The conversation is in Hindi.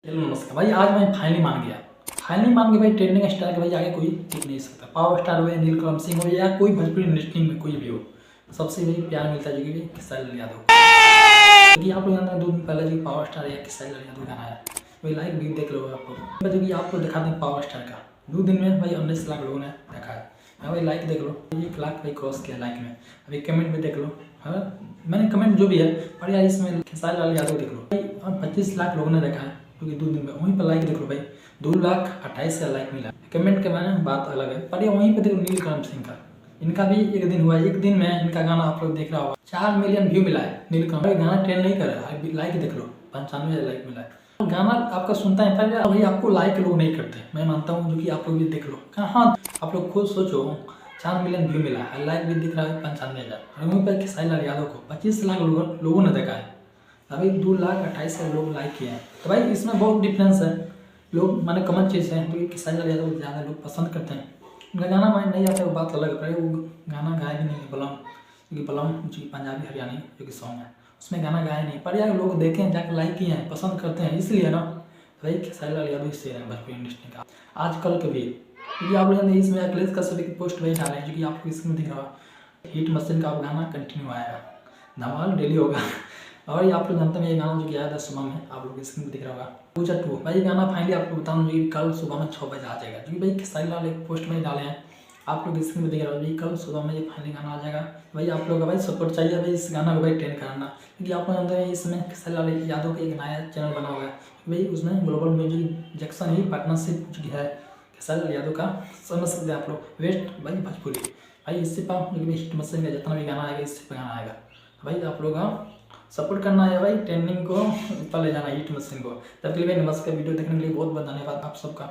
चलो नमस्कार भाई, आज मैं फाइनली मान गया भाई। ट्रेंडिंग स्टार के भाई आगे कोई टिक नहीं सकता। पावर स्टार हो या नीलकमल सिंह हो या कोई भोजपुरी इंडस्ट्री में कोई भी हो, सबसे भाई प्यार मिलता है जो कि खेसारी लाल यादव। क्योंकि आप लोग जानते हैं 2 दिन पहले जो पावर स्टार या खेसारी लाल यादव गाना आया, वही लाइक भी देख लो आप लोग। जो कि आपको दिखा दें पावर स्टार का 2 दिन में भाई 19 लाख लोगों ने देखा है। हाँ भाई लाइक देख लो, 1 लाख भाई क्रॉस किया लाइक में। अभी कमेंट में देख लो, हाँ मैंने कमेंट जो भी है पर यार इसमें खेसारी लाल यादव देख लो भाई, 25 लाख लोगों ने देखा है क्योंकि 2 दिन में। वहीं पर लाइक देख लो भाई, 2,28,000 लाइक मिला। कमेंट के बारे में बात अलग है, पर ये वहीं पर देखो नीलकमल सिंह का, इनका भी 1 दिन हुआ है। 1 दिन में इनका गाना आप लोग देख रहा होगा 4 मिलियन व्यू मिला है। नीलकमल गाना ट्रेंड नहीं कर रहा है, लाइक देख लो 95,000 लाइक मिला है। गाना आपका सुनता है पर भाई आपको लाइक लोग नहीं करते, मैं मानता हूँ, जो कि आप लोग भी देख लो। हाँ आप लोग खुद सोचो, 4 मिलियन व्यू मिला है, लाइक भी दिख रहा है 95,000। वहीं पर खेसारी लाल यादव को 25 लाख लोगों ने देखा है। अभी 2,28,000 लोग लाइक किए हैं, तो भाई इसमें बहुत डिफरेंस है। लोग मैंने कमेंट चीज़ है क्योंकि खेसारी लाल यादव को ज़्यादा लोग पसंद करते हैं। उनका गाना मैं नहीं आता है, वो बात अलग है। वो गाना गाया भी नहीं है बलम, क्योंकि बलम जो कि पंजाबी हरियाणी जो कि सॉन्ग है, उसमें गाना गाया नहीं। पर यार लोग देखें जाकर लाइक किए हैं, पसंद करते हैं, इसलिए ना भाई खेसारी लाल यादव से है भोजपुरी इंडस्ट्री का आजकल के भी। क्योंकि आप लोग इसमें अखिलेश कश्यप की पोस्ट वही डाले हैं जो कि आपको इसमें दिख रहा है। हिट मशीन का गाना कंटिन्यू आएगा, धमाल डेली होगा। और ये आप लोग जानते हैं ये गाना जो कि आया था सुबह में, आप लोग स्क्रीन पर दिख रहा होगा पूजा 2 भाई। गाना फाइनली आपको बताऊँ जो कि कल सुबह में 6 बजे आ जाएगा, क्योंकि भाई खेसारी लाल एक पोस्ट में डाले हैं, आप लोग स्क्रीन पर दिख रहा होगा। कल सुबह में ये फाइनली गाना आ जाएगा। भाई आप लोग का भाई सपोर्ट चाहिए भाई इस गाना को भाई ट्रेंड कराना, क्योंकि आप लोग जानते हैं इसमें खेसारी लाल यादव का एक नया चैनल बना हुआ है भाई, उसमें ग्लोबल म्यूजिक जंक्शन ही पार्टनरशिप जो है खेसारी लाल यादव का, समझ सकते हैं आप लोग। वेस्ट भाई भोजपुरी भाई, इससे पाओ जो कि हिट मशीन का जितना भी गाना आएगा इससे पे गाना आएगा। भाई आप लोग सपोर्ट करना है भाई, ट्रेंडिंग को ऊपर ले जाना हिट मशीन को। तब के लिए भाई नमस्कार। वीडियो देखने के लिए बहुत बहुत धन्यवाद आप सबका।